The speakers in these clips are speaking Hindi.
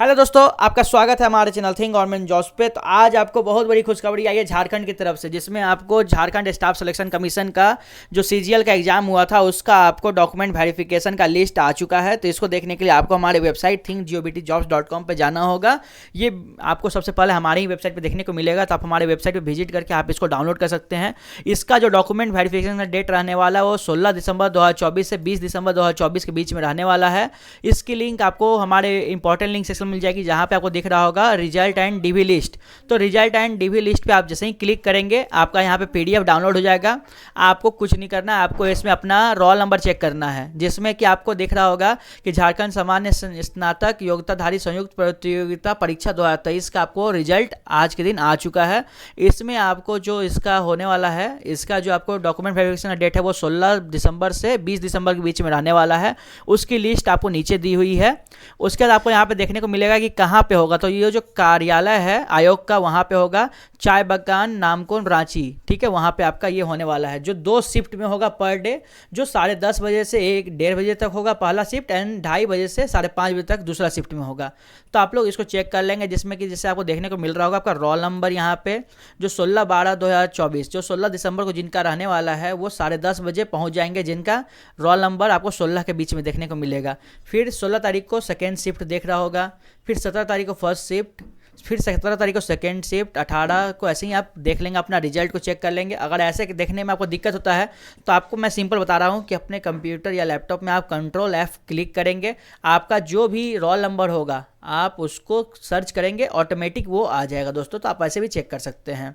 हेलो दोस्तों, आपका स्वागत है हमारे चैनल थिंक गवर्नमेंट जॉब्स पे। तो आज आपको बहुत बड़ी खुशखबरी आई है झारखंड की तरफ से, जिसमें आपको झारखंड स्टाफ सिलेक्शन कमीशन का जो सीजीएल का एग्जाम हुआ था उसका आपको डॉक्यूमेंट वेरिफिकेशन का लिस्ट आ चुका है। तो इसको देखने के लिए आपको हमारे वेबसाइट thinkgovtjobs.com पे जाना होगा। ये आपको सबसे पहले हमारी ही वेबसाइट पे देखने को मिलेगा, तो आप हमारे वेबसाइट पे विजिट करके आप इसको डाउनलोड कर सकते हैं। इसका जो डॉक्यूमेंट वेरिफिकेशन का डेट रहने वाला है वो 16 दिसंबर 2024 से 20 दिसंबर 2024 के बीच में रहने वाला है। इसकी लिंक आपको हमारे इंपॉर्टेंट लिंक सेक्शन मिल जाएगी, जहां पे आपको दिख रहा होगा रिजल्ट एंड डीवी लिस्ट। तो रिजल्ट एंड डीवी लिस्ट पे आप जैसे ही क्लिक करेंगे आपका यहाँ पे पीडीएफ डाउनलोड हो जाएगा। आपको कुछ नहीं करना है, आपको इसमें अपना रोल नंबर चेक करना है, जिसमें कि आपको दिख रहा होगा कि झारखंड सामान्य स्नातक योग्यताधारी संयुक्त प्रतियोगिता परीक्षा 2023 का आपको रिजल्ट आज के दिन आ चुका है। इसमें आपको जो इसका होने वाला है, इसका जो आपको डॉक्यूमेंट वेरिफिकेशन का डेट है वो 16 दिसंबर से 20 दिसंबर के बीच में रहने वाला है। उसकी लिस्ट आपको नीचे दी हुई है। उसके बाद आपको यहाँ पे देखने को मिलेगा कि कहाँ पे होगा। तो ये जो कार्यालय है आयोग का, वहाँ पे होगा चाय बागान नामकुम रांची। ठीक है, वहाँ पे आपका ये होने वाला है, जो 2 शिफ्ट में होगा पर डे, जो 10:30 बजे से 1-1:30 बजे तक होगा पहला शिफ्ट, एंड 2:30 बजे से 5:30 बजे तक दूसरा शिफ्ट में होगा। तो आप लोग इसको चेक कर लेंगे, जिसमें कि जैसे आपको देखने को मिल रहा होगा आपका रोल नंबर यहाँ पे जो 16/12/2024, जो 16 दिसंबर को जिनका रहने वाला है वो 10:30 बजे पहुँच जाएंगे, जिनका रोल नंबर आपको 16 के बीच में देखने को मिलेगा। फिर 16 तारीख को सेकेंड शिफ्ट देख रहा होगा, फिर 17 तारीख को फर्स्ट शिफ्ट, फिर 17 तारीख को सेकेंड शिफ्ट, 18 को ऐसे ही आप देख लेंगे, अपना रिजल्ट को चेक कर लेंगे। अगर ऐसे देखने में आपको दिक्कत होता है तो आपको मैं सिंपल बता रहा हूँ कि अपने कंप्यूटर या लैपटॉप में आप कंट्रोल F क्लिक करेंगे, आपका जो भी रोल नंबर होगा आप उसको सर्च करेंगे, ऑटोमेटिक वो आ जाएगा दोस्तों। तो आप ऐसे भी चेक कर सकते हैं।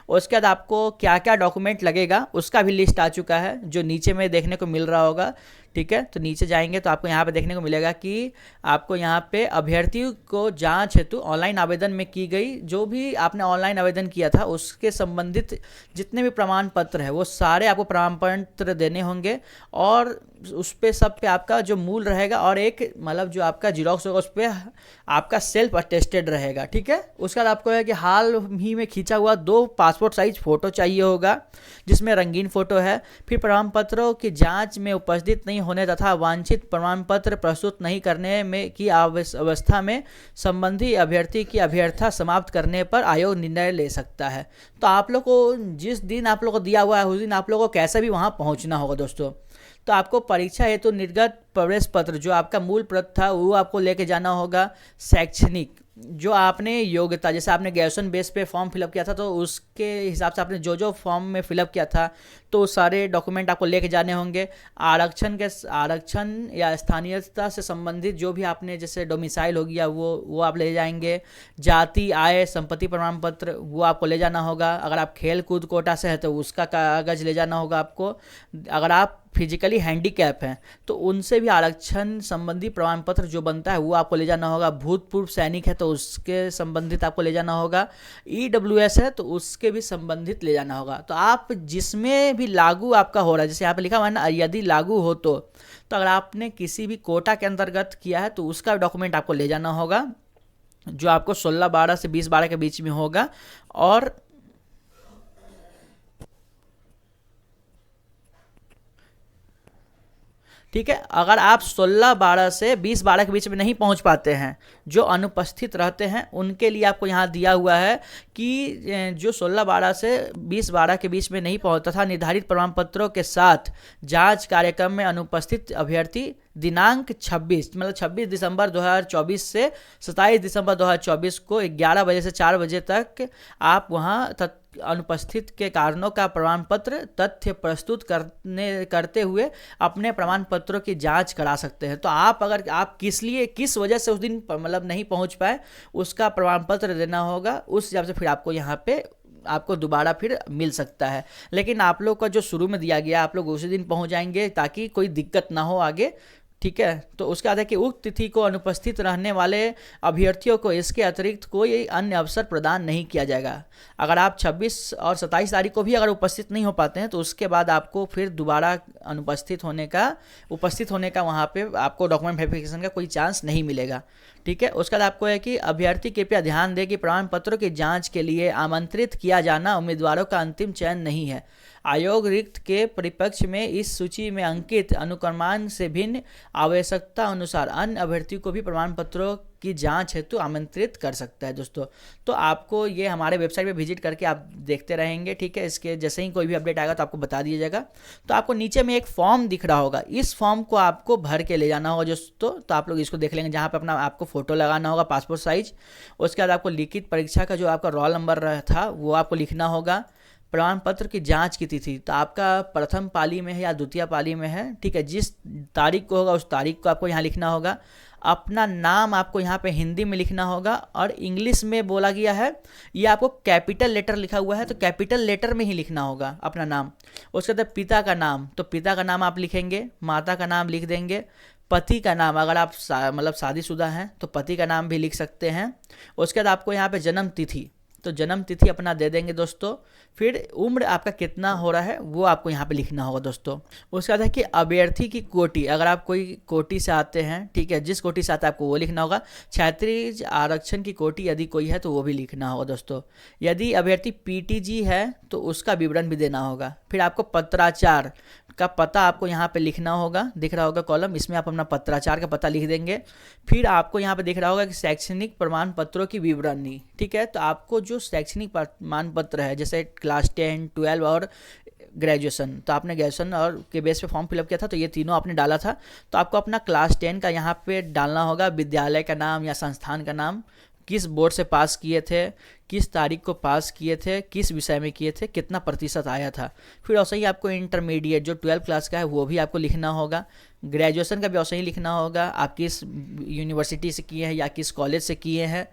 उसके बाद आपको क्या क्या डॉक्यूमेंट लगेगा उसका भी लिस्ट आ चुका है, जो नीचे में देखने को मिल रहा होगा। ठीक है, तो नीचे जाएंगे तो आपको यहाँ पे देखने को मिलेगा कि आपको यहाँ पे अभ्यर्थियों को जांच हेतु ऑनलाइन आवेदन में की गई, जो भी आपने ऑनलाइन आवेदन किया था उसके संबंधित जितने भी प्रमाण पत्र है वो सारे आपको प्रमाण पत्र देने होंगे, और उस पे सब पे आपका जो मूल रहेगा और एक मतलब जो आपका जीरोक्स होगा उस पर आपका सेल्फ अटेस्टेड रहेगा। ठीक है, उसके बाद आपको है कि हाल ही में खींचा हुआ 2 पासपोर्ट साइज फ़ोटो चाहिए होगा, जिसमें रंगीन फ़ोटो है। फिर प्रमाण पत्रों की जांच में उपस्थित नहीं होने तथा वांछित प्रमाण पत्र प्रस्तुत नहीं करने में की अवस्था में संबंधी अभ्यर्थी की अभ्यर्था समाप्त करने पर आयोग निर्णय ले सकता है। तो आप लोग को जिस दिन आप लोग को दिया हुआ है उस दिन आप लोग को कैसे भी वहाँ पहुँचना होगा दोस्तों। तो आपको परीक्षा हेतु निर्गत प्रवेश पत्र जो आपका मूल प्रत था वो आपको लेके जाना होगा। शैक्षणिक जो आपने योग्यता, जैसे आपने ग्रेजुएशन बेस पे फॉर्म फिलअप किया था तो उसके हिसाब से आपने जो जो फॉर्म में फिलअप किया था तो सारे डॉक्यूमेंट आपको लेके जाने होंगे। आरक्षण या स्थानीयता से संबंधित जो भी आपने जैसे डोमिसाइल हो गया वो आप ले जाएंगे। जाति, आय, संपत्ति प्रमाण पत्र वो आपको ले जाना होगा। अगर आप खेल कूद कोटा से है तो उसका कागज़ ले जाना होगा आपको। अगर आप फिजिकली हैंडीकैप हैं तो उनसे भी आरक्षण संबंधी प्रमाण पत्र जो बनता है वो आपको ले जाना होगा। भूतपूर्व सैनिक है तो उसके संबंधित आपको ले जाना होगा। EWS है तो उसके भी संबंधित ले जाना होगा। तो आप जिसमें भी लागू आपका हो रहा है, जैसे यहाँ पे लिखा हुआ है ना, यदि लागू हो तो अगर आपने किसी भी कोटा के अंतर्गत किया है तो उसका डॉक्यूमेंट आपको ले जाना होगा, जो आपको 16/12 से 20/12 के बीच में होगा। और ठीक है, अगर आप 16/12 से 20/12 के बीच में नहीं पहुंच पाते हैं, जो अनुपस्थित रहते हैं उनके लिए आपको यहाँ दिया हुआ है कि जो 16/12 से 20/12 के बीच में नहीं पहुंचता था निर्धारित प्रमाण पत्रों के साथ जांच कार्यक्रम में अनुपस्थित अभ्यर्थी दिनांक 26 दिसंबर 2024 से 27 दिसंबर 2024 को 11 बजे से 4 बजे तक आप वहाँ अनुपस्थित के कारणों का प्रमाण पत्र तथ्य प्रस्तुत करते हुए अपने प्रमाण पत्रों की जांच करा सकते हैं। तो आप अगर आप किस वजह से उस दिन मतलब नहीं पहुंच पाए उसका प्रमाण पत्र देना होगा, उस हिसाब से फिर आपको यहाँ पे आपको दोबारा फिर मिल सकता है। लेकिन आप लोग का जो शुरू में दिया गया आप लोग उसी दिन पहुंच जाएंगे ताकि कोई दिक्कत ना हो आगे। ठीक है, तो उसके बाद है कि उक्त तिथि को अनुपस्थित रहने वाले अभ्यर्थियों को इसके अतिरिक्त कोई अन्य अवसर प्रदान नहीं किया जाएगा। अगर आप 26 और 27 तारीख को भी अगर उपस्थित नहीं हो पाते हैं तो उसके बाद आपको फिर दोबारा उपस्थित होने का वहाँ पे आपको डॉक्यूमेंट वेरिफिकेशन का कोई चांस नहीं मिलेगा। ठीक है, उसके बाद आपको है कि अभ्यर्थी कृपया ध्यान दें कि प्रमाण पत्रों की जाँच के लिए आमंत्रित किया जाना उम्मीदवारों का अंतिम चयन नहीं है। आयोग रिक्त के परिपक्ष में इस सूची में अंकित अनुक्रमांक से भिन्न आवश्यकता अनुसार अन्य अभ्यर्थियों को भी प्रमाण पत्रों की जांच हेतु आमंत्रित कर सकता है दोस्तों। तो आपको ये हमारे वेबसाइट पे विजिट करके आप देखते रहेंगे, ठीक है। इसके जैसे ही कोई भी अपडेट आएगा तो आपको बता दिया जाएगा। तो आपको नीचे में एक फॉर्म दिख रहा होगा, इस फॉर्म को आपको भर के ले जाना होगा दोस्तों। तो आप लोग इसको देख लेंगे, जहाँ पे अपना आपको फोटो लगाना होगा पासपोर्ट साइज। उसके बाद आपको लिखित परीक्षा का जो आपका रोल नंबर था वो आपको लिखना होगा। प्रमाण पत्र की जांच की तिथि, तो आपका प्रथम पाली में है या द्वितीय पाली में है, ठीक है। जिस तारीख को होगा उस तारीख को आपको यहाँ लिखना होगा। अपना नाम आपको यहाँ पे हिंदी में लिखना होगा, और इंग्लिश में बोला गया है ये आपको कैपिटल लेटर लिखा हुआ है तो कैपिटल लेटर में ही लिखना होगा अपना नाम। उसके बाद पिता का नाम, तो पिता का नाम आप लिखेंगे, माता का नाम लिख देंगे, पति का नाम अगर आप मतलब शादीशुदा हैं तो पति का नाम भी लिख सकते हैं। उसके बाद आपको यहाँ पे जन्म तिथि, तो जन्म तिथि अपना दे देंगे दोस्तों। फिर उम्र आपका कितना हो रहा है वो आपको यहाँ पे लिखना होगा दोस्तों। उसके बाद है कि अभ्यर्थी की कोटि, अगर आप कोई कोटि से आते हैं, ठीक है, जिस कोटि से आते हैं आपको वो लिखना होगा। क्षैतिज आरक्षण की कोटि यदि कोई है तो वो भी लिखना होगा दोस्तों। यदि अभ्यर्थी पीटीजी है तो उसका विवरण भी देना होगा। फिर आपको पत्राचार का पता आपको यहाँ पे लिखना होगा, दिख रहा होगा कॉलम, इसमें आप अपना पत्राचार का पता लिख देंगे। फिर आपको यहाँ पे दिख रहा होगा कि शैक्षणिक प्रमाण पत्रों की विवरणी, ठीक है। तो आपको जो शैक्षणिक प्रमाण पत्र है, जैसे क्लास 10, 12 और ग्रेजुएशन, तो आपने ग्रेजुएशन और के बेस पे फॉर्म फिलअप किया था तो ये तीनों आपने डाला था, तो आपको अपना क्लास 10 का यहाँ पे डालना होगा, विद्यालय का नाम या संस्थान का नाम, किस बोर्ड से पास किए थे, किस तारीख को पास किए थे, किस विषय में किए थे, कितना प्रतिशत आया था। फिर वैसे ही आपको इंटरमीडिएट जो 12 क्लास का है वो भी आपको लिखना होगा। ग्रेजुएशन का भी वैसे ही लिखना होगा, आप किस यूनिवर्सिटी से किए हैं या किस कॉलेज से किए हैं,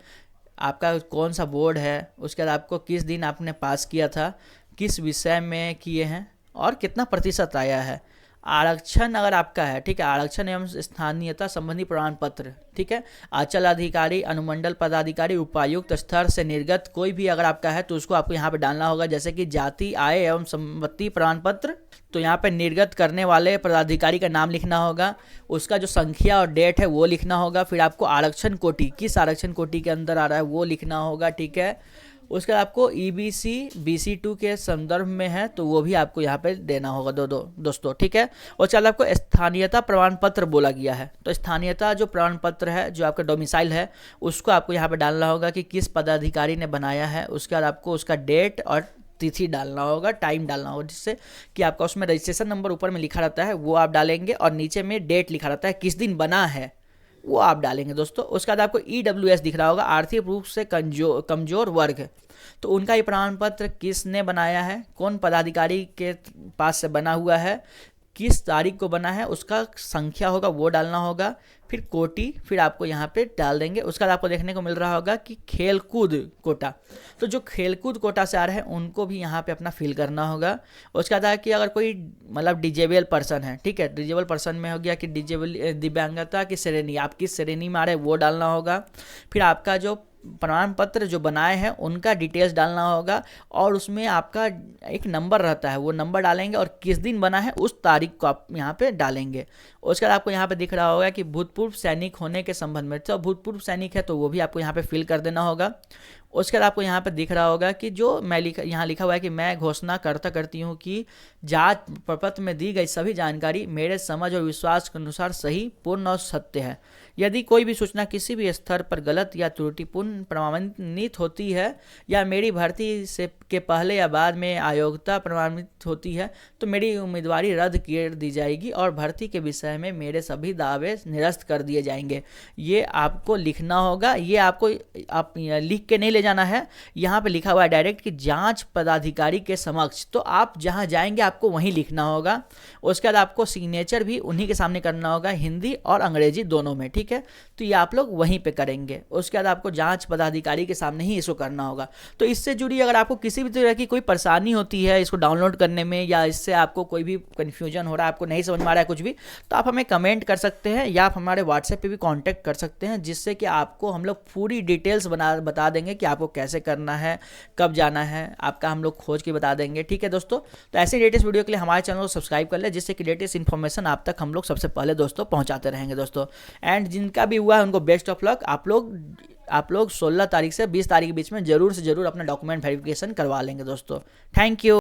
आपका कौन सा बोर्ड है, उसके बाद आपको किस दिन आपने पास किया था, किस विषय में किए हैं और कितना प्रतिशत आया है। आरक्षण अगर आपका है, ठीक है, आरक्षण एवं स्थानीयता संबंधी प्रमाण पत्र, ठीक है। अंचल अधिकारी, अनुमंडल पदाधिकारी, उपायुक्त स्तर से निर्गत कोई भी अगर आपका है तो उसको आपको यहाँ पे डालना होगा। जैसे कि जाति, आय एवं संपत्ति प्रमाण पत्र, तो यहाँ पे निर्गत करने वाले पदाधिकारी का नाम लिखना होगा, उसका जो संख्या और डेट है वो लिखना होगा। फिर आपको आरक्षण कोटि, किस आरक्षण कोटि के अंदर आ रहा है वो लिखना होगा, ठीक है। उसके बाद आपको ईबीसी BC2 के संदर्भ में है तो वो भी आपको यहाँ पे देना होगा दोस्तों, ठीक है। और चल आपको स्थानीयता प्रमाण पत्र बोला गया है, तो स्थानीयता जो प्रमाण पत्र है जो आपका डोमिसाइल है उसको आपको यहाँ पे डालना होगा कि किस पदाधिकारी ने बनाया है। उसके बाद आपको उसका डेट और तिथि डालना होगा, टाइम डालना होगा, जिससे कि आपका उसमें रजिस्ट्रेशन नंबर ऊपर में लिखा रहता है वो आप डालेंगे, और नीचे में डेट लिखा रहता है किस दिन बना है वो आप डालेंगे दोस्तों। उसके बाद आपको EWS दिख रहा होगा, आर्थिक रूप से कमजोर वर्ग, तो उनका ये प्रमाण पत्र किसने बनाया है, कौन पदाधिकारी के पास से बना हुआ है, किस तारीख को बना है, उसका संख्या होगा वो डालना होगा। फिर कोटि, फिर आपको यहाँ पे डाल देंगे। उसके बाद आपको देखने को मिल रहा होगा कि खेलकूद कोटा, तो जो खेलकूद कोटा से आ रहे हैं उनको भी यहाँ पे अपना फिल करना होगा। उसके बाद कि अगर कोई मतलब डिजेबल पर्सन है, ठीक है, डिजेबल पर्सन में हो गया कि डिजेबल दिव्यांगता की श्रेणी, आप किस श्रेणी में आ रहे हैं वो डालना होगा। फिर आपका जो प्रमाण पत्र जो बनाए हैं उनका डिटेल्स डालना होगा, और उसमें आपका एक नंबर रहता है वो नंबर डालेंगे, और किस दिन बना है उस तारीख को आप यहाँ पे डालेंगे। उसके बाद आपको यहाँ पे दिख रहा होगा कि भूतपूर्व सैनिक होने के संबंध में, तो भूतपूर्व सैनिक है तो वो भी आपको यहाँ पे फिल कर देना होगा। उसके बाद आपको यहाँ पे दिख रहा होगा कि जो मैं यहाँ लिखा हुआ है कि मैं घोषणा करती हूँ कि जांच प्रपत्र में दी गई सभी जानकारी मेरे समझ और विश्वास के अनुसार सही, पूर्ण और सत्य है। यदि कोई भी सूचना किसी भी स्तर पर गलत या त्रुटिपूर्ण प्रमाणित होती है या मेरी भर्ती से के पहले या बाद में अयोग्यता प्रमाणित होती है तो मेरी उम्मीदवारी रद्द कर दी जाएगी और भर्ती के विषय में मेरे सभी दावे निरस्त कर दिए जाएंगे। ये आपको लिखना होगा, ये आपको आप लिख के नहीं ले जाना है, यहाँ पे लिखा हुआ है डायरेक्ट कि जांच पदाधिकारी के समक्ष, तो आप जहाँ जाएंगे आपको वहीं लिखना होगा। उसके बाद आपको सिग्नेचर भी उन्हीं के सामने करना होगा, हिंदी और अंग्रेजी दोनों में, ठीक है। तो ये आप लोग वहीं पे करेंगे। उसके बाद आपको जांच पदाधिकारी के सामने ही इसको करना होगा। तो इससे जुड़ी अगर आपको किसी भी तरह की कोई परेशानी होती है इसको डाउनलोड करने में, या इससे आपको कोई भी कन्फ्यूजन हो रहा है, आपको नहीं समझ में आ रहा है कुछ भी, तो आप हमें कमेंट कर सकते हैं या आप हमारे व्हाट्सएप पे भी कांटेक्ट कर सकते हैं, जिससे कि आपको हम लोग पूरी डिटेल्स बता देंगे कि आपको कैसे करना है, कब जाना है, आपका हम लोग खोज के बता देंगे, ठीक है दोस्तों। तो ऐसे लेटेस्ट वीडियो के लिए हमारे चैनल को सब्सक्राइब कर ले, जिससे कि लेटेस्ट इन्फॉर्मेशन आप तक हम लोग सबसे पहले दोस्तों पहुंचाते रहेंगे दोस्तों। एंड जिनका भी हुआ है उनको बेस्ट ऑफ लक। आप लोग 16 तारीख से 20 तारीख के बीच में जरूर से जरूर अपना डॉक्यूमेंट वेरिफिकेशन करवा लेंगे दोस्तों। Thank you.